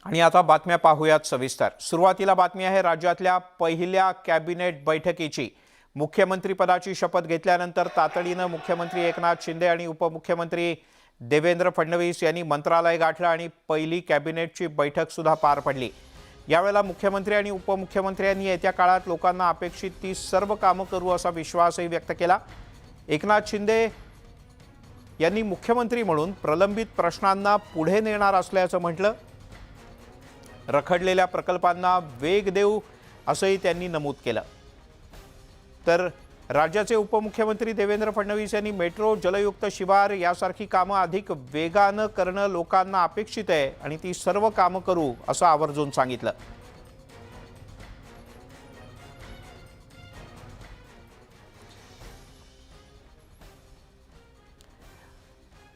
आणि आता बातम्या पाहूयात सविस्तर। सुरुवातीला बातमी आहे राज्यातल्या पहिल्या कॅबिनेट बैठकीची। मुख्यमंत्री पदाची शपथ घेतल्यानंतर तातडीने मुख्यमंत्री एकनाथ शिंदे आणि उपमुख्यमंत्री देवेंद्र फडणवीस यांनी मंत्रालय गाठलं आणि पहिली कॅबिनेटची बैठक सुद्धा पार पडली। यावेळेला मुख्यमंत्री आणि उपमुख्यमंत्र्यांनी येत्या काळात लोकांना अपेक्षित ती सर्व कामं करू असा विश्वासही व्यक्त केला। एकनाथ शिंदे यांनी मुख्यमंत्री म्हणून प्रलंबित प्रश्नांना पुढे नेणार असल्याचं म्हटलं। रखडलेल्या प्रकल्पांना वेग देऊ असंही त्यांनी नमूद केलं। तर राज्याचे उपमुख्यमंत्री देवेंद्र फडणवीस यांनी मेट्रो, जलयुक्त शिवार यासारखी कामं अधिक वेगानं करणं लोकांना अपेक्षित आहे आणि ती सर्व कामं करू असं आवर्जून सांगितलं।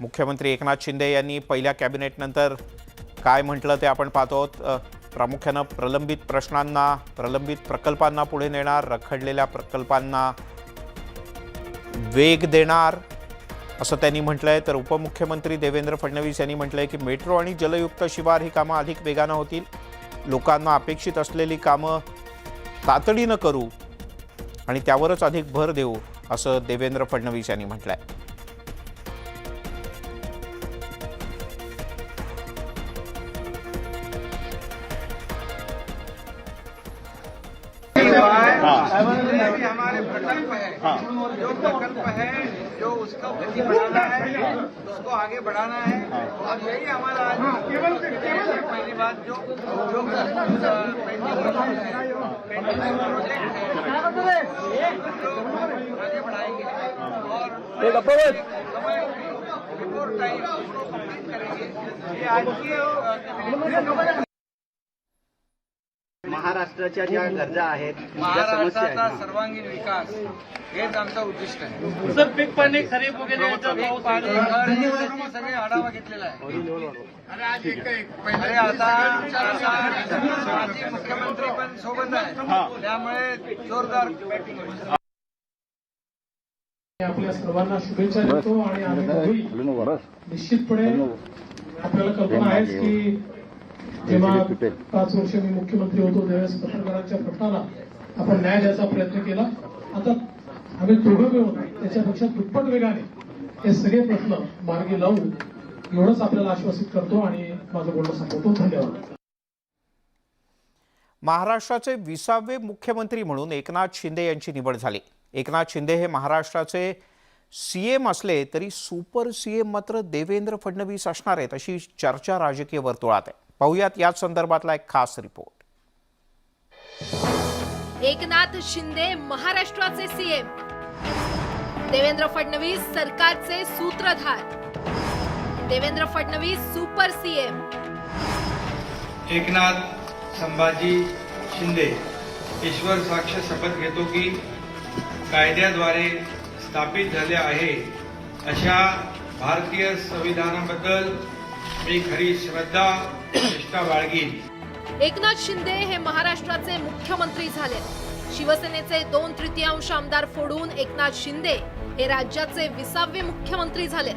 मुख्यमंत्री एकनाथ शिंदे यांनी पहिल्या कॅबिनेटनंतर काय म्हटलं ते आपण पाहतो आहोत। प्रामुख्याने प्रलंबित प्रकल्पांना पुढे नेणार, रखडलेल्या प्रकल्पांना वेग देणार असं त्यांनी म्हटलंय। तर उपमुख्यमंत्री देवेंद्र फडणवीस यांनी म्हटलंय की मेट्रो आणि जलयुक्त शिवार ही कामं अधिक वेगानं होतील, लोकांना अपेक्षित असलेली कामं तातडीनं करू आणि त्यावरच अधिक भर देऊ असं देवेंद्र फडणवीस यांनी म्हटलंय। हमारे प्रकल्प है, जो प्रकल्प है, जो उसको गति बढ़ाना है, उसको आगे बढ़ाना है। और यही हमारा आज पहली बात जो पेंडिंग प्रोजेक्ट है आगे बढ़ाएंगे और बिफोर टाइम उसको कंप्लीट करेंगे। ये आज की महाराष्ट्राच्या ज्या गरजा आहेत, महाराष्ट्राचा सर्वांगीण विकास हेच आमचं उद्दिष्ट आहे। सर, पीक पाणी खरीप वगैरे सगळे आढावा घेतलेला आहे। अरे आता माजी मुख्यमंत्री पण सोबत आहे, त्यामुळे जोरदार बॅटिंग होईल। आपल्या सर्वांना शुभेच्छा देतो आणि आम्ही निश्चितपणे आपल्याला कल्पना आहे की जेव्हा 5 वर्ष मी मुख्यमंत्री होतो त्यावेळेस पत्रकारांच्या प्रश्नाला आपण न्याय द्यायचा प्रयत्न केला। आता आम्ही दोघं मिळून त्याच्यापेक्षा दुप्पट वेगाने हे सगळे प्रश्न मार्गी लावू एवढंच आपल्याला आश्वासित करतो आणि माझं बोलणं संपवतो। धन्यवाद। महाराष्ट्राचे 20वे मुख्यमंत्री म्हणून एकनाथ शिंदे यांची निवड झाली। एकनाथ शिंदे हे महाराष्ट्राचे सीएम असले तरी सुपर सीएम मात्र देवेंद्र फडणवीस असणार आहेत अशी चर्चा राजकीय वर्तुळात आहे। पाहुयात याच संदर्भातला एक खास रिपोर्ट। एकनाथ शिंदे महाराष्ट्राचे सीएम, देवेंद्र फडणवीस सरकारचे सूत्रधार, देवेंद्र फडणवीस सुपर सीएम। एकनाथ संभाजी शिंदे ईश्वर साक्ष शपथ घेतो की कायद्याद्वारे स्थापित झाले आहे अशा भारतीय संविधानाबद्दल मी खरी श्रद्धा निष्ठा बाळगीन। एकनाथ शिंदे हे महाराष्ट्राचे मुख्यमंत्री झाले। शिवसेनेचे 2/3 आमदार फोडून एकनाथ शिंदे हे राज्याचे 20वे मुख्यमंत्री झाले।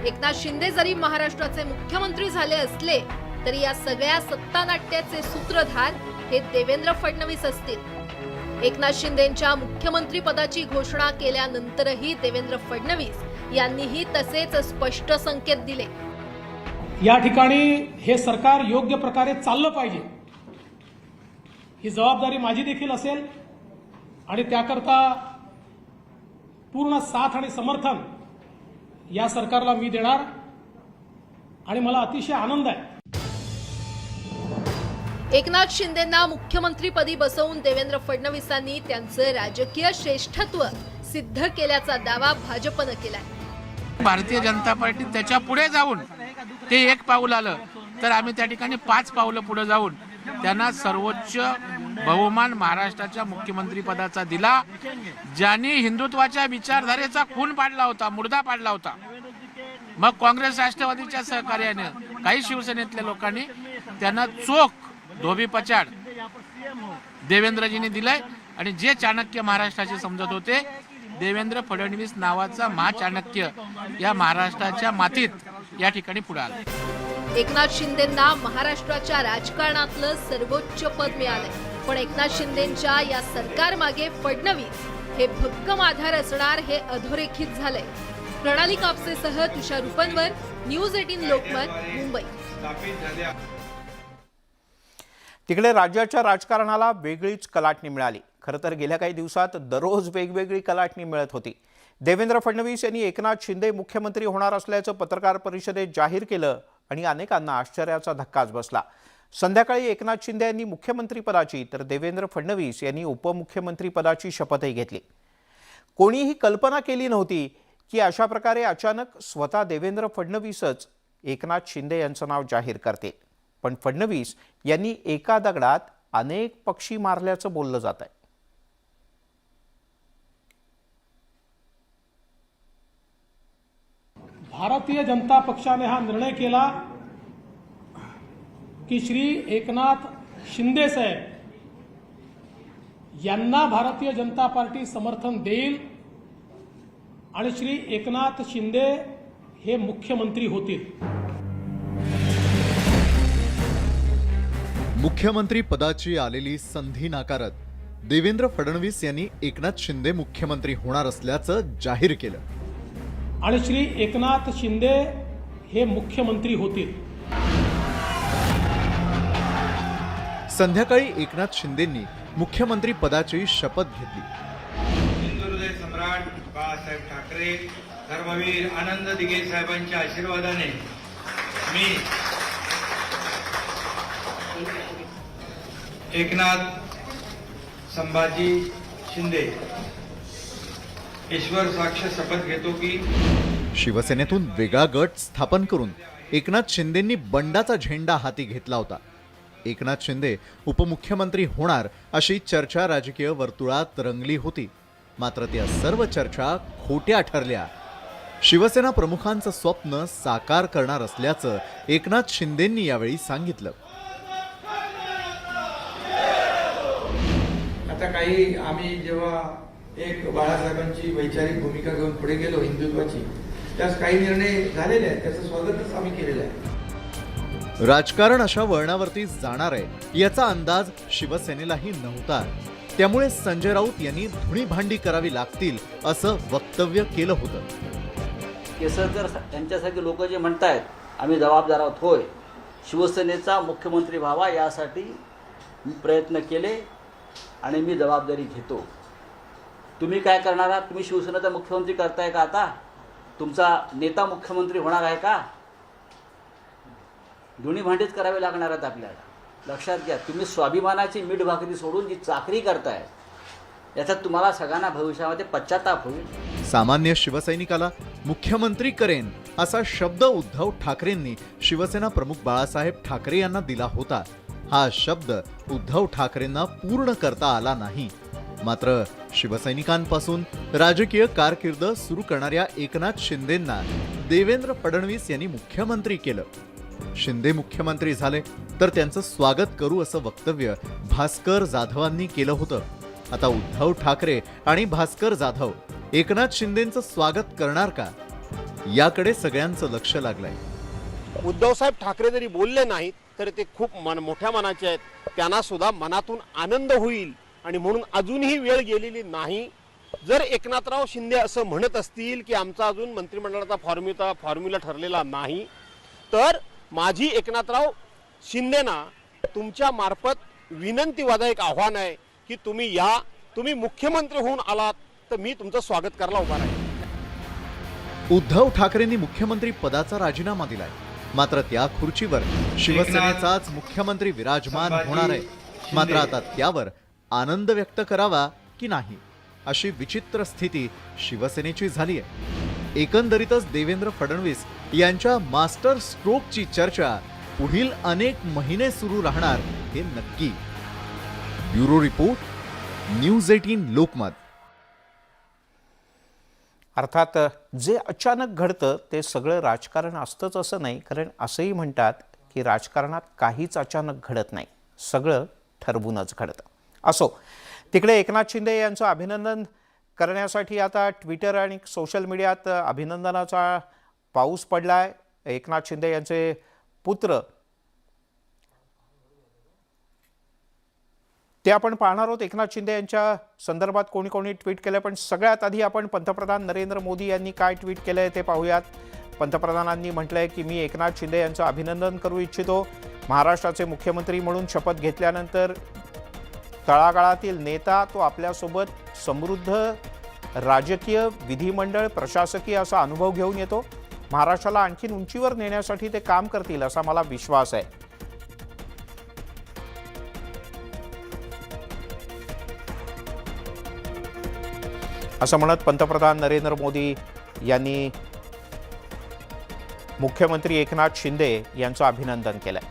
एकनाथ शिंदे जरी महाराष्ट्राचे मुख्यमंत्री झाले असले तरी या सगळ्या सत्तानाट्याचे सूत्रधार हे देवेंद्र फडणवीस असतील। एकनाथ शिंदेंच्या मुख्यमंत्री पदाची घोषणा केल्यानंतरही देवेंद्र फडणवीस यांनीही तसेच स्पष्ट संकेत दिले। या ठिकाणी हे सरकार योग्य प्रकारे चाललं पाहिजे ही जबाबदारी माझी देखील असेल आणि त्याकरता पूर्ण साथ आणि समर्थन या सरकारला मी देणार आणि मला अतिशय आनंद आहे। एकनाथ शिंदेंना मुख्यमंत्रीपदी बसवून देवेंद्र फडणवीसांनी त्यांचं राजकीय श्रेष्ठत्व सिद्ध केल्याचा दावा भाजपनं केलाय। भारतीय जनता पार्टी त्याच्या पुढे जाऊन ते एक पाऊल आलं तर आम्ही त्या ठिकाणी 5 पावलं पुढे जाऊन त्यांना सर्वोच्च बहुमान महाराष्ट्राच्या मुख्यमंत्री पदाचा दिला। ज्यांनी हिंदुत्वाच्या विचारधारेचा खून पाडला होता, मुर्दा पाडला होता, मग काँग्रेस राष्ट्रवादीच्या सहकार्याने काही शिवसेनेतल्या लोकांनी त्यांना चोख धोबीपछाड देवेंद्रजींनी दिलाय आणि जे चाणक्य महाराष्ट्राचे समजत होते देवेंद्र फडणवीस नावाचा महाचाणक्य या महाराष्ट्राच्या मातीत या ठिकाणी पुढे आला. एकनाथ शिंदेंना महाराष्ट्राच्या राजकारणातलं सर्वोच्च पद मिळालंय, पण एकनाथ शिंदेंच्या या सरकार मागे फडणवीस हे भक्कम आधार असणार हे अधोरेखित झालंय. प्रणाली कापसेसह तुषार रुपनवर, न्यूज 18 लोकमत, मुंबई. तिकडे राज्याच्या राजकारणाला वेगळीच कलाटणी मिळाली. खरं तर गेल्या काही दिवसात दररोज वेगवेगळी कलाटणी मिळत होती. देवेंद्र फडणवीस यांनी एकनाथ शिंदे मुख्यमंत्री होणार असल्याचं पत्रकार परिषदेत जाहीर केलं आणि अनेकांना आश्चर्याचा धक्काच बसला. संध्याकाळी एकनाथ शिंदे यांनी मुख्यमंत्रीपदाची तर देवेंद्र फडणवीस यांनी उपमुख्यमंत्रीपदाची शपथही घेतली. कोणीही कल्पना केली नव्हती की अशा प्रकारे अचानक स्वतः देवेंद्र फडणवीसच एकनाथ शिंदे यांचं नाव जाहीर करतील. पण फडणवीस यांनी एका दगडात अनेक पक्षी मारल्याचं बोललं जात आहे. भारतीय जनता पक्षाने हा निर्णय केला की श्री एकनाथ शिंदे साहेब यांना भारतीय जनता पार्टी समर्थन देईल आणि श्री एकनाथ शिंदे हे मुख्यमंत्री होतील. मुख्यमंत्री पदाची आलेली संधी नाकारत देवेंद्र फडणवीस यांनी एकनाथ शिंदे मुख्यमंत्री होणार असल्याचं जाहीर केलं आणि श्री एकनाथ शिंदे हे मुख्यमंत्री होतील. संध्याकाळी एकनाथ शिंदेंनी मुख्यमंत्री पदाची शपथ घेतली. हिंदुहृदय सम्राट बाळासाहेब ठाकरे, धर्मवीर आनंद दिघे साहेबांच्या आशीर्वादाने मी एकनाथ संभाजी शिंदे ईश्वर साक्ष शपथ घेतो की शिवसेनेतून वेगळा गट स्थापन करून एकनाथ शिंदेंनी बंडाचा झेंडा हाती घेतला होता. एकनाथ शिंदे उपमुख्यमंत्री होणार अशी चर्चा राजकीय वर्तुळात रंगली होती. मात्र त्या सर्व चर्चा खोट्या ठरल्या. शिवसेना प्रमुखांचं स्वप्न साकार करणार असल्याचं एकनाथ शिंदेंनी यावेळी सांगितलं. आता काही आम्ही जेव्हा एक बाळासाहेबांची वैचारिक भूमिका घेऊन पुढे गेलो हिंदुत्वाची, त्यास काही निर्णय झालेले आहेत, त्याचं स्वागतच आम्ही केलेलं आहे. राजकारण अशा वळणावरती जाणार आहे याचा अंदाज शिवसेनेलाही नव्हता. त्यामुळे संजय राऊत यांनी धुणी भांडी करावी लागतील असं वक्तव्य केलं होतं. केसरकर यांच्यासारखे लोक जे म्हणतायत आम्ही जबाबदार आहोत, होय, शिवसेनेचा मुख्यमंत्री व्हावा यासाठी मी प्रयत्न केले आणि मी जबाबदारी घेतो. तुम्ही काय करणार आहात? तुम्ही शिवसेनेचा मुख्यमंत्री करताय का? आता तुमचा नेता मुख्यमंत्री होणार आहे का? दोन्ही भांडीच करावे लागणार आहेत आपल्याला. लक्षात घ्या, तुम्ही स्वाभिमानाची मीठ भाकरी सोडून जी चाकरी करताय याचा तुम्हाला सगळ्यांना भविष्यामध्ये पश्चाताप होईल. सामान्य शिवसैनिकाला मुख्यमंत्री करेन असा शब्द उद्धव ठाकरेंनी शिवसेना प्रमुख बाळासाहेब ठाकरे यांना दिला होता. हा शब्द उद्धव ठाकरेंना पूर्ण करता आला नाही. मात्र शिवसैनिकांपासून राजकीय कारकीर्द सुरू करणाऱ्या एकनाथ शिंदेंना देवेंद्र फडणवीस यांनी मुख्यमंत्री केलं. शिंदे मुख्यमंत्री झाले तर त्यांचं स्वागत करू असं वक्तव्य भास्कर जाधवांनी केलं होतं. आता उद्धव ठाकरे आणि भास्कर जाधव एकनाथ शिंदेंचं स्वागत करणार का, याकडे सगळ्यांचं लक्ष लागलंय. उद्धवसाहेब ठाकरे जरी बोलले नाहीत तरी ते खूप मोठ्या मनाचे आहेत. त्यांना सुद्धा मनातून आनंद होईल आणि म्हणून अजूनही वेळ गेलेली नाही. जर एकनाथराव शिंदे असं म्हणत असतील की आमचा अजून मंत्रिमंडळाचा फॉर्म्युला ठरलेला नाही, तर माझी एकनाथराव शिंदेना तुमच्या मार्फत विनंतीवादा एक आव्हान आहे की तुम्ही या, तुम्ही मुख्यमंत्री होऊन आलात तर मी तुमचं स्वागत करायला उभा राहील. उद्धव ठाकरेंनी मुख्यमंत्री पदाचा राजीनामा दिलाय. मात्र त्या खुर्चीवर शिवसेनेचाच मुख्यमंत्री विराजमान होणार आहे. मात्र आता त्यावर आनंद व्यक्त करावा की नाही अशी विचित्र स्थिती शिवसेनेची झाली आहे. एकंदरीतच देवेंद्र फडणवीस यांच्या मास्टर स्ट्रोकची चर्चा पुढील अनेक महिने सुरू राहणार हे नक्की. Bureau report, news 18 Lokmat. अर्थात जे अचानक घडतं ते सगळं राजकारण असतंच असं नाही, कारण असंही म्हणतात की राजकारणात काहीच अचानक घडत नाही, सगळं ठरवूनच घडतं. असो, तिकडे एकनाथ शिंदे यांचं अभिनंदन करण्यासाठी आता ट्विटर आणि सोशल मीडियात अभिनंदनाचा पाऊस पडलाय. एकनाथ शिंदे यांचे पुत्र ते आपण पाहणार आहोत. एकनाथ शिंदे यांच्या संदर्भात कोणी कोणी ट्विट केलं, पण सगळ्यात आधी आपण पंतप्रधान नरेंद्र मोदी यांनी काय ट्विट केलंय ते पाहूयात. पंतप्रधानांनी म्हटलंय की मी एकनाथ शिंदे यांचं अभिनंदन करू इच्छितो. महाराष्ट्राचे मुख्यमंत्री म्हणून शपथ घेतल्यानंतर तळागाळातील नेता तो आपल्यासोबत समृद्ध राजकीय, विधिमंडळ, प्रशासकीय असा अनुभव घेऊन येतो. महाराष्ट्राला आणखीन उंचीवर नेण्यासाठी ते काम करतील असा मला विश्वास आहे. असं म्हणत पंतप्रधान नरेंद्र मोदी यांनी मुख्यमंत्री एकनाथ शिंदे यांचं अभिनंदन केलंय.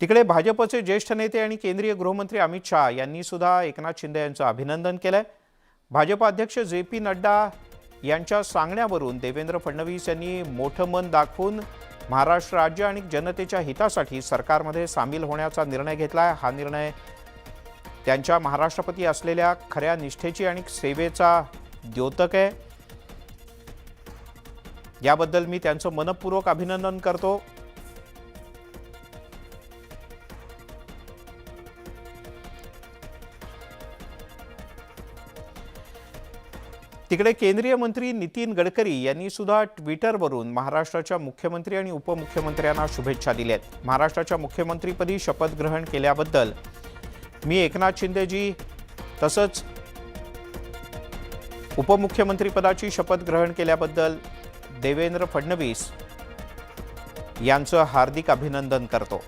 तिकडे भाजपचे ज्येष्ठ नेते आणि केंद्रीय गृहमंत्री अमित शहा यांनी सुद्धा एकनाथ शिंदे यांचं अभिनंदन केलंय. भाजप अध्यक्ष JP नड्डा यांच्या सांगण्यावरून देवेंद्र फडणवीस यांनी मोठं मन दाखवून महाराष्ट्र राज्य आणि जनतेच्या हितासाठी सरकारमध्ये सामील होण्याचा निर्णय घेतलाय. हा निर्णय त्यांच्या महाराष्ट्रपती असलेल्या खऱ्या निष्ठेची आणि सेवेचा द्योतक आहे. याबद्दल मी त्यांचं मनपूर्वक अभिनंदन करतो. तिकडे केंद्रीय मंत्री नितीन गडकरी यांनी सुद्धा ट्विटरवरून महाराष्ट्राच्या मुख्यमंत्री आणि उपमुख्यमंत्र्यांना शुभेच्छा दिल्यात. महाराष्ट्राच्या मुख्यमंत्रीपदी शपथ ग्रहण केल्याबद्दल मी एकनाथ शिंदेजी तसंच उपमुख्यमंत्रीपदाची शपथ ग्रहण केल्याबद्दल देवेंद्र फडणवीस यांचं हार्दिक अभिनंदन करतो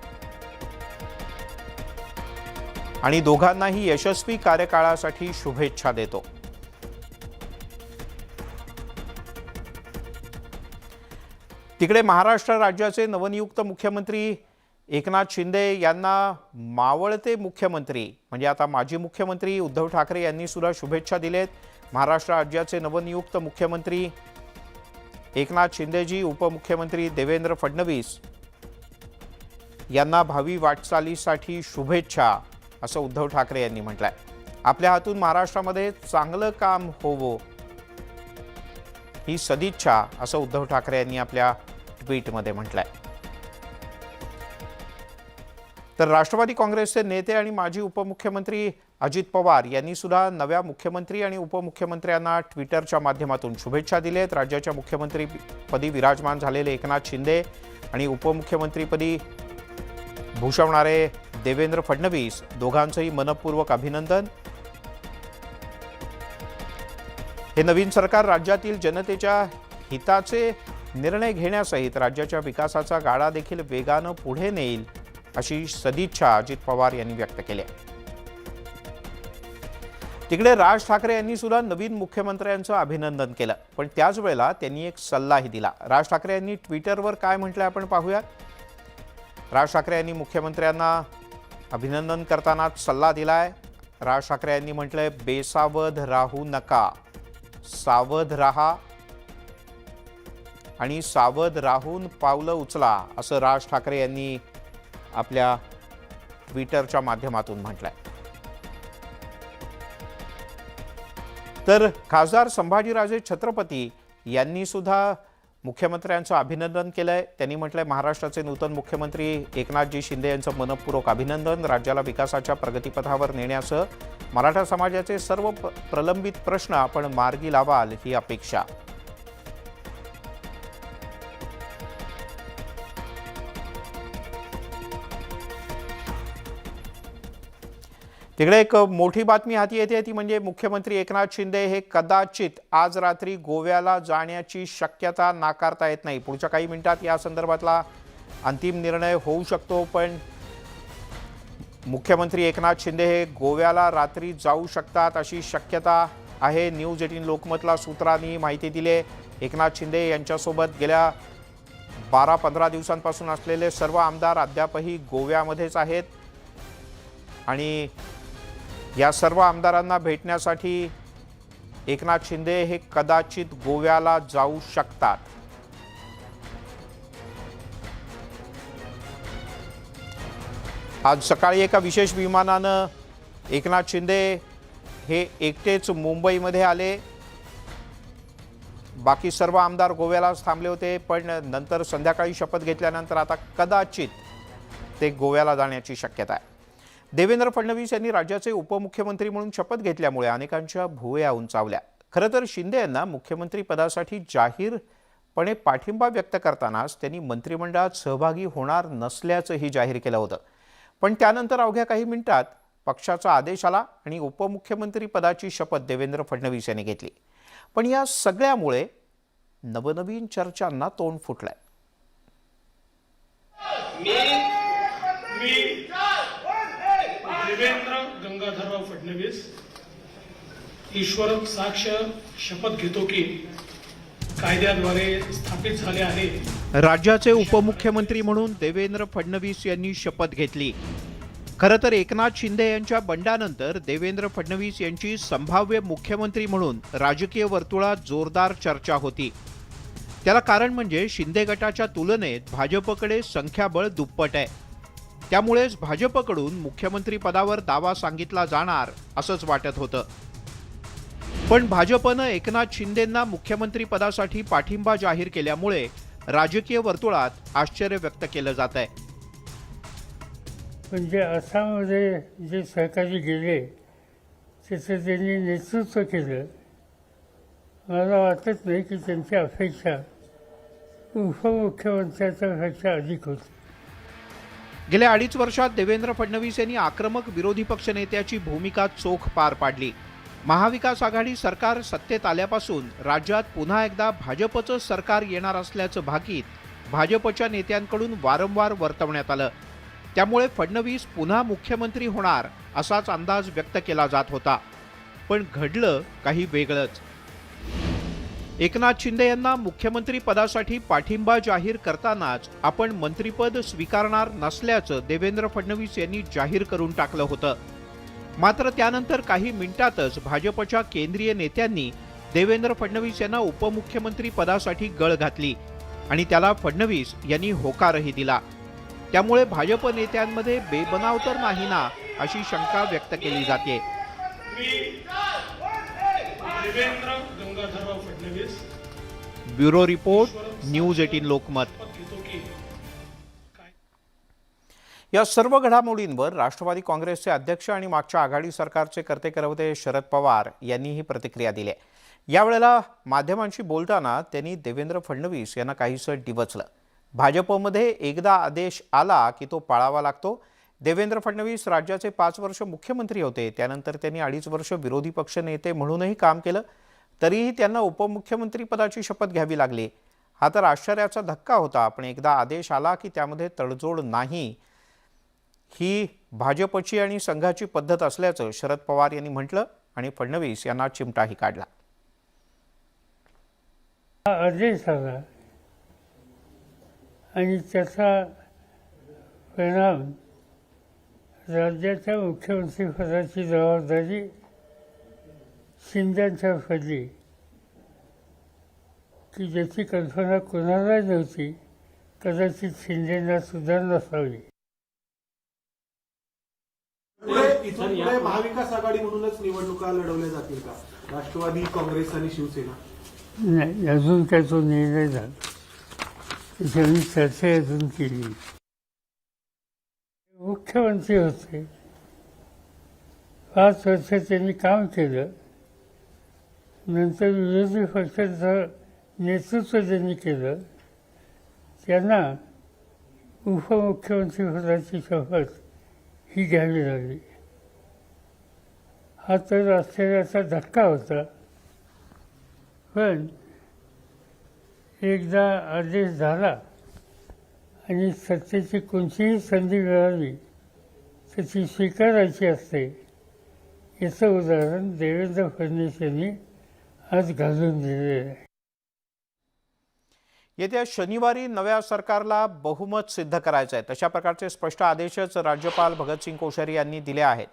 आणि दोघांनाही यशस्वी कार्यकाळासाठी शुभेच्छा देतो. तिकडे महाराष्ट्र राज्याचे नवनियुक्त मुख्यमंत्री एकनाथ शिंदे यांना मावळते मुख्यमंत्री म्हणजे आता माजी मुख्यमंत्री उद्धव ठाकरे यांनी सुद्धा शुभेच्छा दिलेत. महाराष्ट्र राज्याचे नवनियुक्त मुख्यमंत्री एकनाथ शिंदेजी, उपमुख्यमंत्री देवेंद्र फडणवीस यांना भावी वाटचालीसाठी शुभेच्छा असं उद्धव ठाकरे यांनी म्हटलंय. आपल्या हातून महाराष्ट्रामध्ये चांगलं काम होवो ही सदिच्छा असं उद्धव ठाकरे यांनी आपल्या ट्विटमध्ये म्हटलंय. तर राष्ट्रवादी काँग्रेसचे नेते आणि माजी उपमुख्यमंत्री अजित पवार यांनी सुद्धा नव्या मुख्यमंत्री आणि उपमुख्यमंत्र्यांना ट्विटरच्या माध्यमातून शुभेच्छा दिल्यात. राज्याच्या मुख्यमंत्रीपदी विराजमान झालेले एकनाथ शिंदे आणि उपमुख्यमंत्रीपदी भूषवणारे देवेंद्र फडणवीस दोघांचंही मनपूर्वक अभिनंदन. हे नवीन सरकार राज्यातील जनतेच्या हिताचे निर्णय घेण्यासहित राज्याच्या विकासाचा गाडा देखील वेगानं पुढे नेईल अशी सदिच्छा अजित पवार यांनी व्यक्त केली. तिकडे राज ठाकरे यांनी सुद्धा नवीन मुख्यमंत्र्यांचं अभिनंदन केलं, पण त्याच वेळेला त्यांनी एक सल्लाही दिला. राज ठाकरे यांनी ट्विटरवर काय म्हटलंय आपण पाहूयात. राज ठाकरे यांनी मुख्यमंत्र्यांना अभिनंदन करताना सल्ला दिलाय. राज ठाकरे यांनी म्हटलंय बेसावध राहू नका, सावध राहा आणि सावध राहून पावलं उचला असं राज ठाकरे यांनी आपल्या ट्विटरच्या माध्यमातून म्हटलंय. तर खासदार संभाजीराजे छत्रपती यांनी सुद्धा मुख्यमंत्र्यांचं अभिनंदन केलंय. त्यांनी म्हटलंय महाराष्ट्राचे नूतन मुख्यमंत्री एकनाथजी शिंदे यांचं मनपूर्वक अभिनंदन. राज्याला विकासाच्या प्रगतीपथावर नेण्यासह मराठा समाजाचे सर्व प्रलंबित प्रश्न आपण मार्गी लावाल ही अपेक्षा. तिकडे एक मोठी बातमी हाती येते ती म्हणजे मुख्यमंत्री एकनाथ शिंदे हे कदाचित आज रात्री गोव्याला जाण्याची शक्यता नाकारता येत नाही. पुढच्या काही मिनिटात या संदर्भातला अंतिम निर्णय होऊ शकतो, पण मुख्यमंत्री एकनाथ शिंदे हे गोव्याला रात्री जाऊ शकतात अशी शक्यता आहे. न्यूज 18 लोकमतला सूत्रांनी माहिती दिली. एकनाथ शिंदे यांच्यासोबत गेल्या 12-15 दिवसांपासून असलेले सर्व आमदार अद्यापही गोव्यामध्येच आहेत आणि या सर्व आमदारांना भेटण्यासाठी एकनाथ शिंदे हे कदाचित गोव्याला जाऊ शकतात. आज सकाळी एका विशेष विमानानं एकनाथ शिंदे हे एकटेच मुंबईमध्ये आले बाकी सर्व आमदार गोव्यालाच थांबले होते, पण नंतर संध्याकाळी शपथ घेतल्यानंतर आता कदाचित ते गोव्याला जाण्याची शक्यता आहे. देवेंद्र फडणवीस यांनी राज्याचे उपमुख्यमंत्री म्हणून शपथ घेतल्यामुळे अनेकांच्या भुवया उंचावल्या. खरं तर शिंदे यांना मुख्यमंत्री पदासाठी जाहीरपणे पाठिंबा व्यक्त करतानाच त्यांनी मंत्रिमंडळात सहभागी होणार नसल्याचंही जाहीर केलं होतं. पण त्यानंतर अवघ्या काही मिनिटात पक्षाचा आदेश आला आणि उपमुख्यमंत्री पदाची शपथ देवेंद्र फडणवीस यांनी घेतली. पण या सगळ्यामुळे नवनवीन चर्चांना तोंड फुटलंय. देवेंद्र गंगाधरराव फडणवीस ईश्वर साक्ष शपथ घेतो की कायद्याद्वारे स्थापित झाले आहे. राज्याचे उपमुख्यमंत्री म्हणून देवेंद्र फडणवीस यांनी शपथ घेतली. खरं तर एकनाथ शिंदे यांच्या बंडानंतर देवेंद्र फडणवीस यांची संभाव्य मुख्यमंत्री म्हणून राजकीय वर्तुळात जोरदार चर्चा होती. त्याला कारण म्हणजे शिंदे गटाच्या तुलनेत भाजपकडे संख्याबळ दुप्पट आहे. त्यामुळेच भाजपकडून मुख्यमंत्री पदावर दावा सांगितला जाणार असंच वाटत होतं. पण भाजपनं एकनाथ शिंदेंना मुख्यमंत्री पदासाठी पाठिंबा जाहीर केल्यामुळे राजकीय वर्तुळात आश्चर्य व्यक्त केलं जात आहे. म्हणजे आसाममध्ये जे सहकारी गेले त्याचं त्यांनी नेतृत्व केलं. मला वाटत नाही की त्यांची अपेक्षा उपमुख्यमंत्र्याच्या पेक्षा अधिक होती. गेल्या 2.5 वर्षात देवेंद्र फडणवीस यांनी आक्रमक विरोधी पक्षनेत्याची भूमिका चोख पार पाडली. महाविकास आघाडी सरकार सत्तेत आल्यापासून राज्यात पुन्हा एकदा भाजपचं सरकार येणार असल्याचं भाकीत भाजपच्या नेत्यांकडून वारंवार वर्तवण्यात आलं. त्यामुळे फडणवीस पुन्हा मुख्यमंत्री होणार असाच अंदाज व्यक्त केला जात होता. पण घडलं काही वेगळंच. एकनाथ शिंदे यांना मुख्यमंत्री पदासाठी पाठिंबा जाहीर करतानाच आपण मंत्रिपद स्वीकारणार नसल्याचं देवेंद्र फडणवीस यांनी जाहीर करून टाकलं होतं. मात्र त्यानंतर काही मिनिटातच भाजपच्या केंद्रीय नेत्यांनी देवेंद्र फडणवीस यांना उपमुख्यमंत्री पदासाठी गळ घातली आणि त्याला फडणवीस यांनी होकारही दिला. त्यामुळे भाजप नेत्यांमध्ये बेबनाव तर नाही ना, अशी शंका व्यक्त केली जाते. Devendra Gangadharrao Fadnavis bureau report, news 18 Lokmat. घेतो की या सर्व घडामोडींवर राष्ट्रवादी काँग्रेसचे अध्यक्ष आणि मागच्या आघाडी सरकारचे कर्ते शरद पवार यांनीही प्रतिक्रिया दिली. यावेळेला माध्यमांशी बोलताना त्यांनी देवेंद्र फडणवीस यांना काहीसं डिवचलं. भाजपमध्ये एकदा आदेश आला की तो पाळावा लागतो. देवेंद्र फडणवीस राज्याचे 5 वर्ष मुख्यमंत्री होते. त्यानंतर त्यांनी 2.5 वर्ष विरोधी पक्ष नेते म्हणूनही काम केलं. तरीही त्यांना उपमुख्यमंत्री पदाची शपथ घ्यावी लागली. हा तर आश्चर्याचा धक्का होता. पण एकदा आदेश आला की त्यामध्ये तडजोड नाही, ही भाजपची आणि संघाची पद्धत असल्याचं शरद पवार यांनी म्हटलं आणि फडणवीस यांना चिमटाही काढला. आदेश आला आणि त्याचा परिणाम राज्याच्या मुख्यमंत्रीपदाची जबाबदारी शिंदेंच्या पडली की ज्याची कल्पना कोणाला नव्हती. कदाचित शिंदेंना सुद्धा नसावी. इथून पुढे महाविकास आघाडी म्हणूनच निवडणुका लढवल्या जातील का? राष्ट्रवादी काँग्रेस आणि शिवसेना? नाही, अजून काय तो निर्णय झाला. त्याच्यावर चर्चा अजून केली. मुख्यमंत्री होते, 5 वर्ष त्यांनी काम केलं. नंतर विरोधी पक्षाचं नेतृत्व ज्यांनी केलं त्यांना उपमुख्यमंत्रीपदाची शपथ ही घ्यावी लागली. हा तर आश्चर्याचा धक्का होता. पण एकदा आदेश झाला आणि सत्तेची कोणतीही संधी मिळाली तर ती स्वीकारायची असते. याचं उदाहरण देवेंद्र फडणवीस यांनी आज घालून दिलेलं आहे. येत्या शनिवारी नव्या सरकारला बहुमत सिद्ध करायचं आहे, तशा प्रकारचे स्पष्ट आदेशच राज्यपाल भगतसिंग कोश्यारी यांनी दिले आहेत.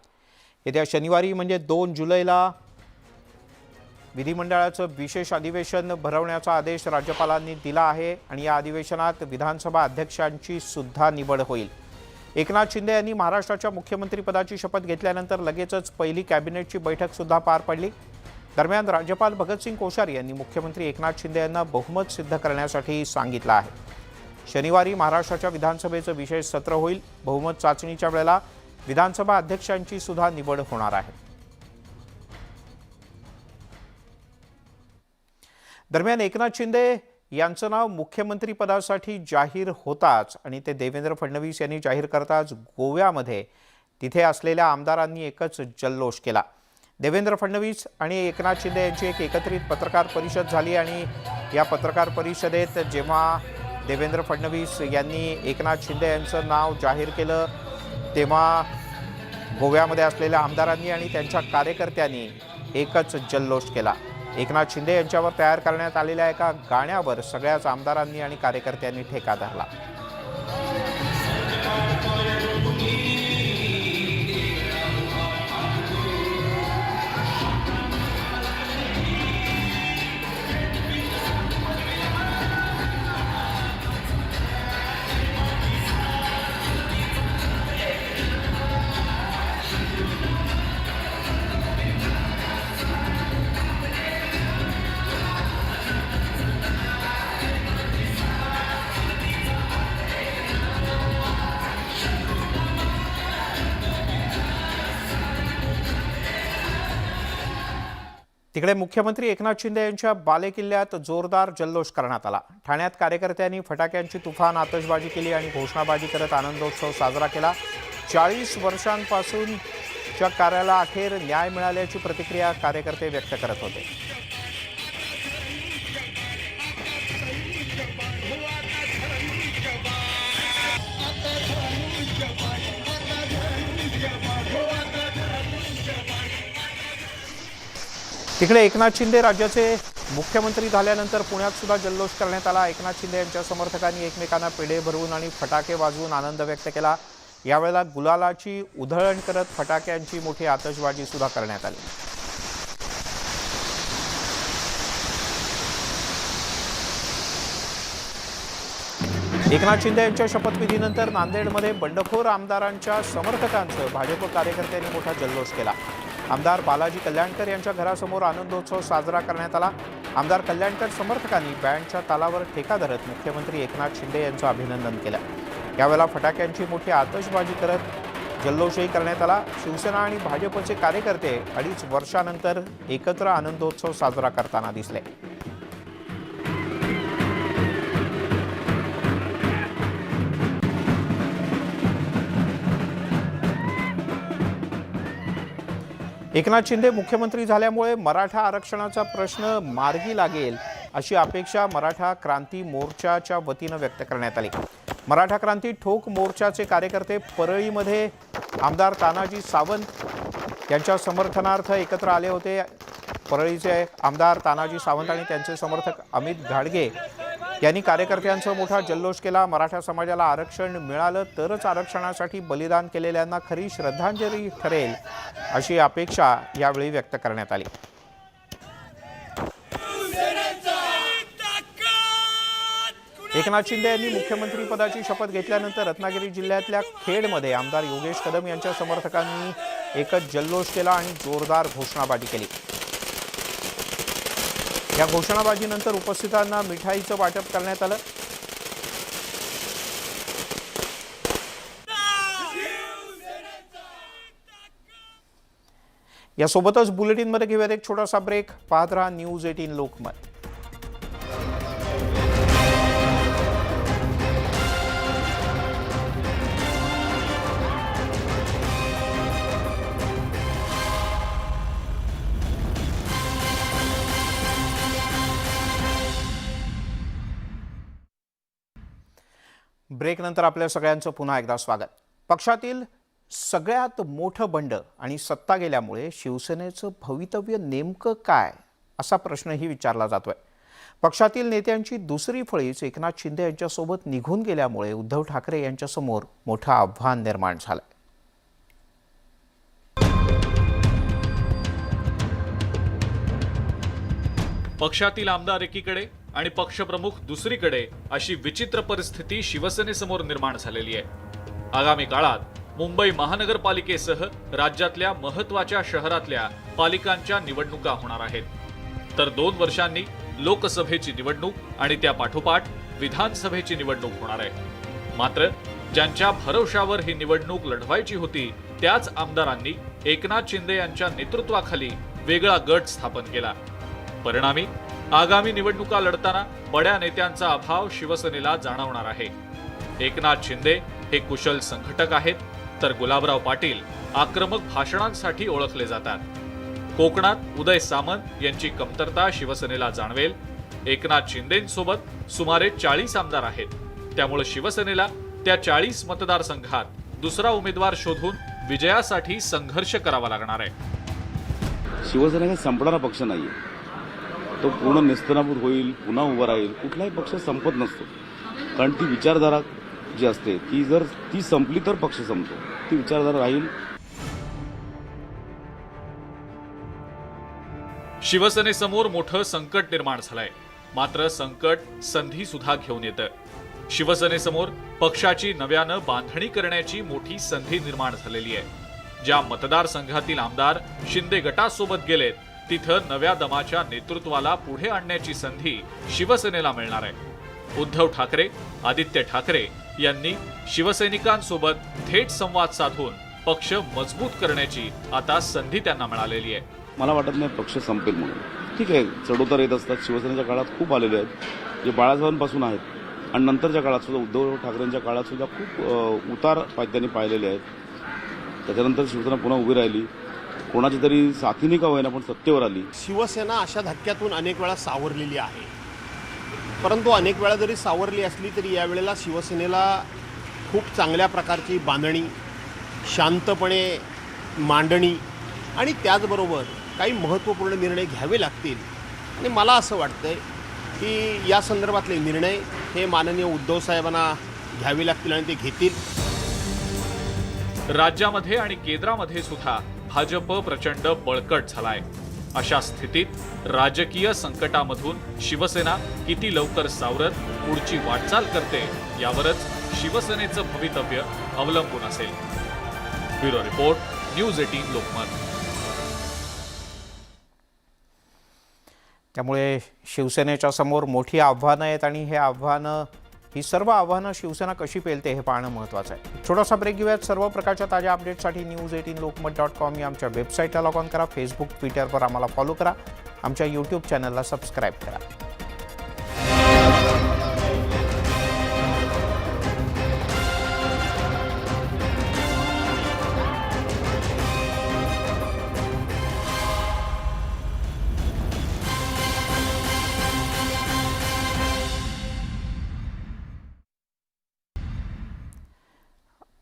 येत्या शनिवारी म्हणजे 2 जुलैला विधिमंडळाचं विशेष अधिवेशन भरवण्याचा आदेश राज्यपालांनी दिला आहे आणि या अधिवेशनात विधानसभा अध्यक्षांची सुद्धा निवड होईल. एकनाथ शिंदे यांनी महाराष्ट्राच्या मुख्यमंत्रीपदाची शपथ घेतल्यानंतर लगेचच पहिली कॅबिनेटची बैठक सुद्धा पार पडली. दरम्यान राज्यपाल भगतसिंग कोश्यारी यांनी मुख्यमंत्री एकनाथ शिंदे यांना बहुमत सिद्ध करण्यासाठी सांगितलं आहे. शनिवारी महाराष्ट्राच्या विधानसभेचं विशेष सत्र होईल. बहुमत चाचणीच्या वेळेला विधानसभा अध्यक्षांची सुद्धा निवड होणार आहे. दरम्यान एकनाथ शिंदे यांचं नाव मुख्यमंत्री पदासाठी जाहीर होताच आणि ते देवेंद्र फडणवीस यांनी जाहीर करताच गोव्यामध्ये तिथे असलेल्या आमदारांनी एकच जल्लोष केला. देवेंद्र फडणवीस आणि एकनाथ शिंदे यांची एक एकत्रित पत्रकार परिषद झाली आणि या पत्रकार परिषदेत जेव्हा देवेंद्र फडणवीस यांनी एकनाथ शिंदे यांचं नाव जाहीर केलं तेव्हा गोव्यामध्ये असलेल्या आमदारांनी आणि त्यांच्या कार्यकर्त्यांनी एकच जल्लोष केला. एकनाथ शिंदे यांच्यावर तयार करण्यात आलेल्या एका गाण्यावर सगळ्याच आमदारांनी आणि कार्यकर्त्यांनी ठेका धरला. तिकडे मुख्यमंत्री एकनाथ शिंदे यांच्या बालेकिल्ल्यात जोरदार जल्लोष करण्यात आला. ठाण्यात कार्यकर्त्यांनी फटाक्यांची तुफान आतषबाजी केली आणि घोषणाबाजी करत आनंदोत्सव साजरा केला. 40 वर्षांपासूनच्या कार्याला अखेर न्याय मिळाल्याची प्रतिक्रिया कार्यकर्ते व्यक्त करत होते. तिकडे एकनाथ शिंदे राज्याचे मुख्यमंत्री झाल्यानंतर पुण्यात सुद्धा जल्लोष करण्यात आला. एकनाथ शिंदे यांच्या समर्थकांनी एकमेकांना पेढे भरवून आणि फटाके वाजवून आनंद व्यक्त केला. यावेळेला गुलालाची उधळण करत फटाक्यांची मोठी आतषबाजी सुद्धा करण्यात आली. एकनाथ शिंदे यांच्या शपथविधीनंतर नांदेडमध्ये बंडखोर आमदारांच्या समर्थकांचं भाजप कार्यकर्त्यांनी मोठा जल्लोष केला. आमदार बालाजी कल्याणकर यांच्या घरासमोर आनंदोत्सव साजरा करण्यात आला. आमदार कल्याणकर समर्थकांनी बँडच्या तालावर ठेका धरत मुख्यमंत्री एकनाथ शिंदे यांचं अभिनंदन केलं. यावेळेला फटाक्यांची मोठी आतषबाजी करत जल्लोषही करण्यात आला. शिवसेना आणि भाजपचे कार्यकर्ते 2.5 वर्षानंतर एकत्र आनंदोत्सव साजरा करताना दिसले. एकनाथ शिंदे मुख्यमंत्री झाल्यामुळे मराठा आरक्षणाचा प्रश्न मार्गी लागेल अशी अपेक्षा मराठा क्रांती मोर्चाच्या वतीनं व्यक्त करण्यात आली. मराठा क्रांती ठोक मोर्चाचे कार्यकर्ते परळीमध्ये आमदार तानाजी सावंत यांच्या समर्थनार्थ एकत्र आले होते. परळीचे आमदार तानाजी सावंत आणि त्यांचे समर्थक अमित घाडगे यांनी कार्यकर्त्यांचा मोठा जल्लोष केला. मराठा समाजाला आरक्षण मिळालं तरच आरक्षणासाठी बलिदान केलेल्यांना खरी श्रद्धांजली ठरेल अशी अपेक्षा यावेळी व्यक्त करण्यात आली. एकनाथ शिंदे यांनी मुख्यमंत्री पदाची शपथ घेतल्यानंतर रत्नागिरी जिल्ह्यातल्या खेडमध्ये आमदार योगेश कदम यांच्या समर्थकांनी एकच जल्लोष केला आणि जोरदार घोषणाबाजी केली. या घोषणाबाजीनंतर उपस्थितांना मिठाईचं वाटप करण्यात आलं. यासोबतच बुलेटिनमध्ये घेऊयात एक छोटासा ब्रेक. पाहत रहा न्यूज 18 लोकमत. ब्रेकनंतर आपल्या सगळ्यांचं पुन्हा एकदा स्वागत. पक्षातील सगळ्यात मोठं बंड आणि सत्ता गेल्यामुळे शिवसेनेचं भवितव्य नेमकं काय असा प्रश्नही विचारला जातोय. पक्षातील नेत्यांची दुसरी फळीच एकनाथ शिंदे यांच्यासोबत निघून गेल्यामुळे उद्धव ठाकरे यांच्यासमोर मोठं आव्हान निर्माण झालंय. पक्षातील आमदार एकीकडे आणि पक्षप्रमुख दुसरीकडे अशी विचित्र परिस्थिती शिवसेनेसमोर निर्माण झालेली आहे. आगामी काळात मुंबई महानगरपालिकेसह राज्यातल्या महत्त्वाच्या शहरातल्या पालिकांच्या निवडणुका होणार आहेत. तर 2 वर्षांनी लोकसभेची निवडणूक आणि त्या पाठोपाठ विधानसभेची निवडणूक होणार आहे. मात्र ज्यांच्या भरवशावर ही निवडणूक लढवायची होती त्याच आमदारांनी एकनाथ शिंदे यांच्या नेतृत्वाखाली वेगळा गट स्थापन केला. परिणामी आगामी निवडणुका लढताना बड्या नेत्यांचा अभाव शिवसेनेला जाणवणार आहे. एकनाथ शिंदे हे कुशल संघटक आहेत, तर गुलाबराव पाटील आक्रमक भाषणांसाठी ओळखले जातात. कोकणात उदय सामंत यांची कमतरता शिवसेनेला जाणवेल. एकनाथ शिंदेंसोबत सुमारे 40 आमदार आहेत, त्यामुळे शिवसेनेला त्या 40 मतदारसंघात दुसरा उमेदवार शोधून विजयासाठी संघर्ष करावा लागणार आहे. शिवसेना काही संपणारा पक्ष नाहीये. तो पूर्ण नेस्तनाबूत होईल, पुन्हा उभा राहील. कुठलाही पक्ष संपत नसतो, कारण ती विचारधारा जी असते ती जर ती संपली तर पक्ष संपतो. ती विचारधारा राहील. शिवसेनेसमोर मोठं संकट निर्माण झालंय. मात्र संकट संधी सुद्धा घेऊन येतं. शिवसेनेसमोर पक्षाची नव्यानं बांधणी करण्याची मोठी संधी निर्माण झालेली आहे. ज्या मतदारसंघातील आमदार शिंदे गटासोबत गेलेत तिथं नव्या दमाच्या नेतृत्वाला पुढे आणण्याची संधी शिवसेनेला मिळणार आहे. उद्धव ठाकरे, आदित्य ठाकरे यांनी शिवसैनिकांसोबत थेट संवाद साधून पक्ष मजबूत करण्याची आता संधी त्यांना मिळालेली आहे. मला वाटत नाही पक्ष संपेल म्हणून. ठीक आहे, चढउतार येत असतात. शिवसेनेच्या काळात खूप आलेले आहेत, जे बाळासाहेबांपासून आहेत, आणि नंतरच्या काळात सुद्धा उद्धव ठाकरेंच्या काळात सुद्धा खूप उतार त्यांनी पाहिलेले आहेत. त्याच्यानंतर शिवसेना पुन्हा उभी राहिली, कोणाची तरी साथीने का होईना पण सत्तेवर आली. शिवसेना अशा धक्क्यातून अनेक वेळा सावरलेली आहे, परंतु अनेक वेळा जरी सावरली असली तरी यावेळेला शिवसेनेला खूप चांगल्या प्रकारची बांधणी, शांतपणे मांडणी आणि त्याचबरोबर काही महत्त्वपूर्ण निर्णय घ्यावे लागतील. आणि मला असं वाटतंय की या संदर्भातले निर्णय हे माननीय उद्धव साहेबांना घ्यावे लागतील आणि ते घेतील. राज्यामध्ये आणि केंद्रामध्ये सुद्धा भाजप प्रचंड बळकट झालाय. अशा स्थितीत राजकीय संकटामधून शिवसेना किती लवकर सावरत पुढची वाटचाल करते यावरच शिवसेनेचं भवितव्य अवलंबून असेल. Bureau report, news 18 Lokmat. त्यामुळे शिवसेनेच्या समोर मोठी आव्हानं आहेत आणि ही सर्व आव्हानं शिवसेना कशी पेलते हे पाहणं महत्त्वाचं आहे. छोटासा ब्रेक घेऊयात. सर्व प्रकारच्या ताज्या अपडेटसाठी news18lokmat.com या आमच्या वेबसाईटला लॉग ऑन करा. फेसबुक, ट्विटरवर आम्हाला फॉलो करा. आमच्या यूट्यूब चॅनलला सबस्क्राईब करा.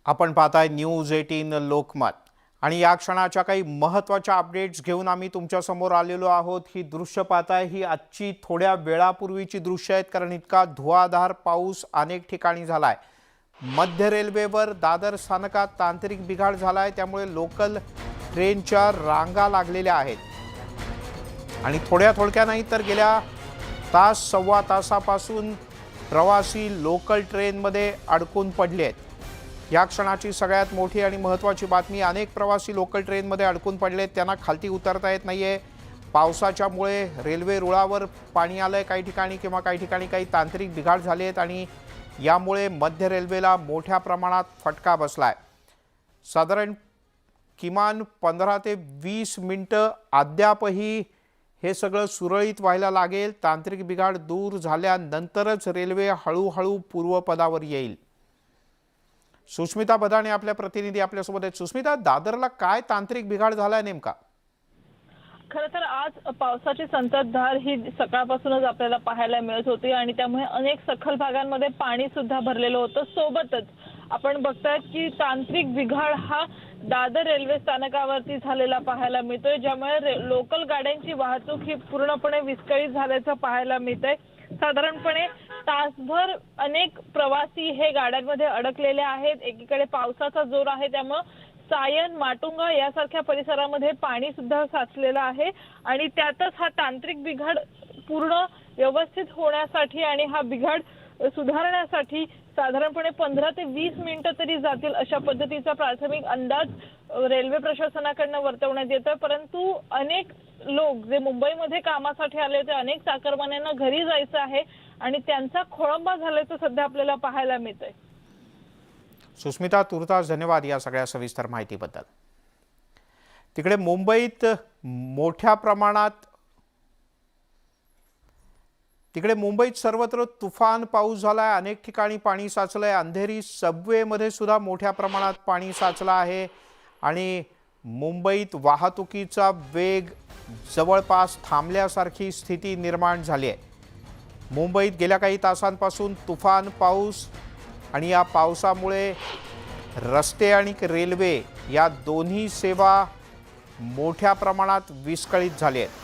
आपण पाहताय न्यूज 18 लोकमत आणि या क्षणाच्या काही महत्त्वाच्या अपडेट्स घेऊन आम्ही तुमच्यासमोर आलेलो आहोत. ही दृश्य पाहताय ही आजची थोड्या वेळापूर्वीची दृश्य आहेत, कारण इतका धुवाधार पाऊस अनेक ठिकाणी झालाय. मध्य रेल्वेवर दादर स्थानकात तांत्रिक बिघाड झालाय, त्यामुळे लोकल ट्रेनच्या रांगा लागलेल्या आहेत आणि थोड्या नाही तर गेल्या सव्वा तासापासून प्रवासी लोकल ट्रेनमध्ये अडकून पडले आहेत. या क्षणाची सगळ्यात मोठी आणि महत्त्वाची बातमी, अनेक प्रवासी लोकल ट्रेनमध्ये अडकून पडलेत, त्यांना खालती उतरता येत नाहीये. पावसाच्यामुळे रेल्वे रुळावर पाणी आलंय काही ठिकाणी किंवा काही ठिकाणी काही तांत्रिक बिघाड झाले आहेत आणि यामुळे मध्य रेल्वेला मोठ्या प्रमाणात फटका बसलाय. साधारण किमान 15 ते 20 मिनिटं अद्यापही हे सगळं सुरळीत व्हायला लागेल. तांत्रिक बिघाड दूर झाल्यानंतरच रेल्वे हळूहळू पूर्वपदावर येईल. सुस्मिता बदाणे आपल्या प्रतिनिधी आपल्यासोबत आहेत. सुस्मिता, दादरला काय तांत्रिक बिघाड झालाय नेमका? खरं तर आज पावसाची संततधार ही सकाळपासूनच आपल्याला पाहायला मिळत होती आणि त्यामुळे अनेक सखल भागांमध्ये पाणी सुद्धा भरलेलं होतं. सोबतच आपण बघतायत की तांत्रिक बिघाड हा दादर रेल्वे स्थानकावरती झालेला पाहायला मिळतोय, ज्यामुळे लोकल गाड्यांची वाहतूक ही पूर्णपणे विस्कळीत झाल्याचं पाहायला मिळतंय. साधारणपणे तासभर अनेक प्रवासी हे गाड्यांमध्ये अडकलेले आहेत. एकीकडे पावसाचा जोर आहे, त्यामुळे सायन, माटुंगा यासारख्या परिसरामध्ये पाणी सुद्धा साचलेलं आहे आणि त्यातच हा तांत्रिक बिघाड पूर्ण व्यवस्थित होण्यासाठी आणि हा बिघाड सुधारण्यासाठी साधारणपणे 15 ते 20 मिनिटं तरी जातील अशा पद्धतीचा प्राथमिक अंदाज रेल्वे प्रशासनाकडनं वर्तवण्यात येतोय. परंतु अनेक लोक जे मुंबईमध्ये कामासाठी आले होते, अनेक चाकरमान्यांना घरी जायचं आहे आणि त्यांचा खोळंबा झाल्याचं सध्या आपल्याला पाहायला मिळतंय. सुस्मिता तुर्तास धन्यवाद या सगळ्या सविस्तर माहितीबद्दल. तिकडे मुंबईत सर्वत्र तुफान पाऊस झालाय. अनेक ठिकाणी पाणी साचलंय. अंधेरी सबवेमध्ये सुद्धा मोठ्या प्रमाणात पाणी साचलं आहे आणि मुंबईत वाहतुकीचा वेग जवळपास थांबल्यासारखी स्थिती निर्माण झाली आहे. मुंबईत गेल्या काही तासांपासून तुफान पाऊस आणि या पावसामुळे रस्ते आणि रेल्वे या दोन्ही सेवा मोठ्या प्रमाणात विस्कळीत झाली आहेत.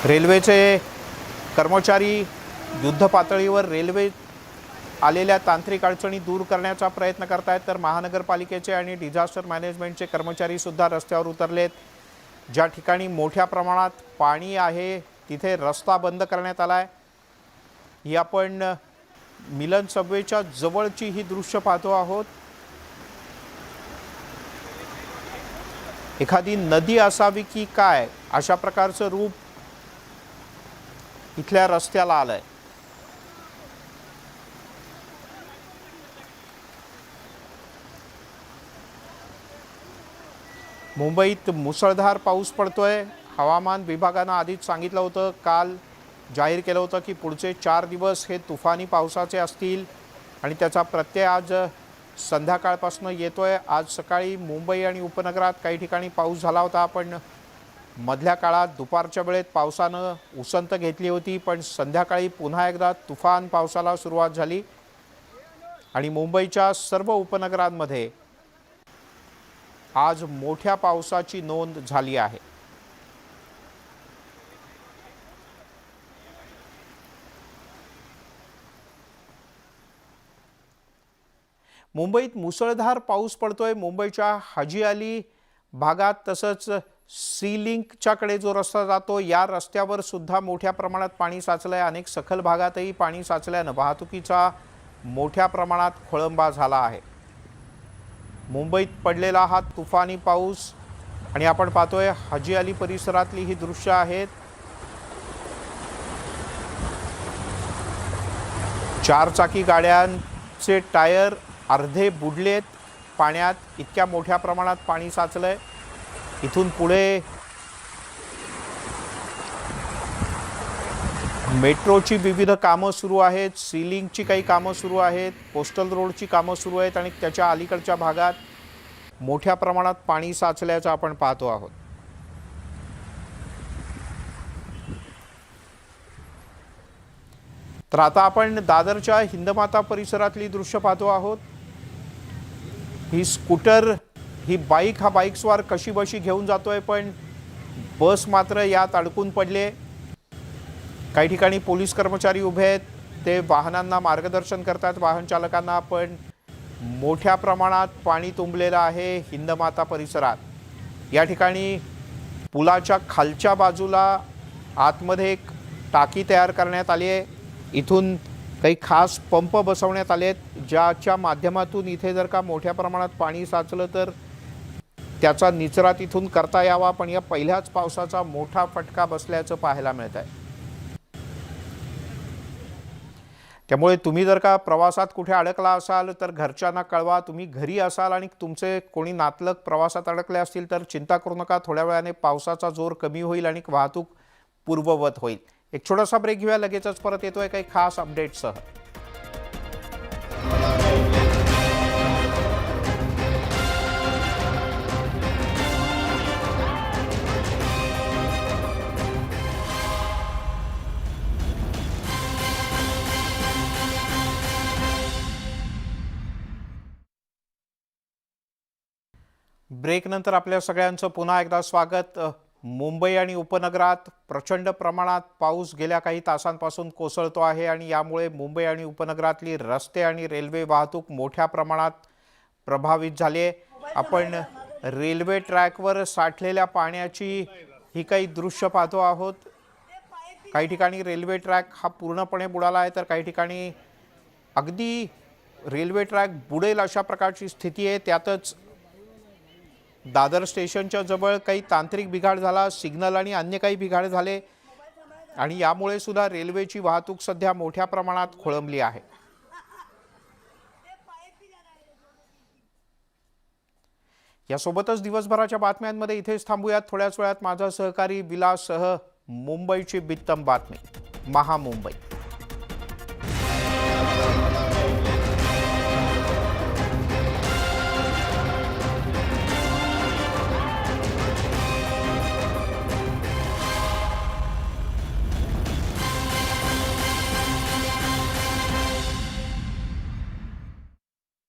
रेल्वेचे कर्मचारी युद्ध पातळीवर रेल्वे आलेल्या तांत्रिक अडचणी दूर करण्याचा प्रयत्न करतायत, तर महानगरपालिकेचे आणि डिझास्टर मॅनेजमेंटचे कर्मचारी सुद्धा रस्त्यावर उतरलेत. ज्या ठिकाणी मोठ्या प्रमाणात पाणी आहे तिथे रस्ता बंद करण्यात आलाय. ही आपण मिलन सबवेच्या जवळची ही दृश्य पाहतो आहोत. एखादी नदी असावी की काय अशा प्रकारचं रूप इथल्या रस्त्याला आलंय. मुंबईत मुसळधार पाऊस पडतोय. हवामान विभागानं आधीच सांगितलं होतं, काल जाहीर केलं होतं की पुढचे 4 दिवस हे तुफानी पावसाचे असतील आणि त्याचा प्रत्यय आज संध्याकाळपासून येतोय. आज सकाळी मुंबई आणि उपनगरात काही ठिकाणी पाऊस झाला होता, पण मधल्या काळात दुपारच्या वेळेत पावसानं उसंत घेतली होती, पण संध्याकाळी पुन्हा एकदा तुफान पावसाला सुरुवात झाली आणि मुंबईच्या सर्व उपनगरांमध्ये आज मोठ्या पावसाची नोंद झाली आहे. मुंबईत मुसळधार पाऊस पडतोय. मुंबईच्या हाजी अली भागात तसंच सी लिंकच्याकडे जो रस्ता जातो या रस्त्यावर सुद्धा मोठ्या प्रमाणात पाणी साचलंय. अनेक सखल भागातही पाणी साचल्यानं वाहतुकीचा मोठ्या प्रमाणात खोळंबा झाला आहे. मुंबईत पडलेला हा तुफानी पाऊस आणि आपण पाहतोय हाजी अली परिसरातली ही दृश्य आहेत. 4 चाकी गाड्यांचे टायर अर्धे बुडलेत पाण्यात. इतक्या मोठ्या प्रमाणात पाणी साचलंय. इथून पुढे मेट्रोची विविध कामं सुरू आहेत, सीलिंगची काही कामं सुरू आहेत, पोस्टल रोडची कामं सुरू आहेत आणि त्याच्या अलीकडच्या भागात मोठ्या प्रमाणात पाणी साचल्याचं आपण पाहतो आहोत. तर आता आपण दादरच्या हिंदमाता परिसरातली दृश्य पाहतो आहोत. ही स्कूटर, ही बाईक, हा बाईक स्वार कशी बशी घेऊन जातोय, पण बस मात्र यात अडकून पडले. काही ठिकाणी पोलीस कर्मचारी उभे आहेत, ते वाहनांना मार्गदर्शन करतात, वाहन चालकांना. पण मोठ्या प्रमाणात पाणी तुंबलेलं आहे हिंदमाता परिसरात. या ठिकाणी पुलाच्या खालच्या बाजूला आतमध्ये एक टाकी तयार करण्यात आली आहे. इथून काही खास पंप बसवण्यात आले आहेत, ज्याच्या माध्यमातून इथे जर का मोठ्या प्रमाणात पाणी साचलं तर त्याचा निचरा तिथून करता यावा. पण या पहिल्याच पावसाचा मोठा फटका बसल्याचं पाहायला मिळत आहे. त्यामुळे तुम्ही जर का प्रवासात कुठे अडकला असाल तर घरच्यांना कळवा. तुम्ही घरी असाल आणि तुमचे कोणी नातलग प्रवासात अडकले असतील तर चिंता करू नका. थोड्या वेळाने पावसाचा जोर कमी होईल आणि वाहतूक पूर्ववत होईल. एक छोटासा ब्रेक घेऊया, लगेचच परत येतोय काही खास अपडेट्ससह. ब्रेक नंतर आपल्या सगळ्यांचं पुन्हा एकदा स्वागत. मुंबई आणि उपनगरात प्रचंड प्रमाणात पाऊस गेल्या काही तासांपासून कोसळतो आहे आणि यामुळे मुंबई आणि उपनगरातली रस्ते आणि रेल्वे वाहतूक मोठ्या प्रमाणात प्रभावित झाली आहे. आपण रेल्वे ट्रॅकवर साठलेल्या पाण्याची ही काही दृश्य पाहतो आहोत. काही ठिकाणी रेल्वे ट्रॅक हा पूर्णपणे बुडाला आहे, तर काही ठिकाणी अगदी रेल्वे ट्रॅक बुडेल अशा प्रकारची स्थिती आहे. त्यातच दादर स्टेशनच्या जवळ काही तांत्रिक बिघाड झाला, सिग्नल आणि अन्य काही बिघाड झाले आणि यामुळे सुद्धा रेल्वेची वाहतूक सध्या मोठ्या प्रमाणात खोळंबली आहे. यासोबतच दिवसभराच्या बातम्यांमध्ये इथेच थांबूयात. थोड्याच वेळात माझा सहकारी विलाससह मुंबईची बित्तम बातमी, महामुंबई.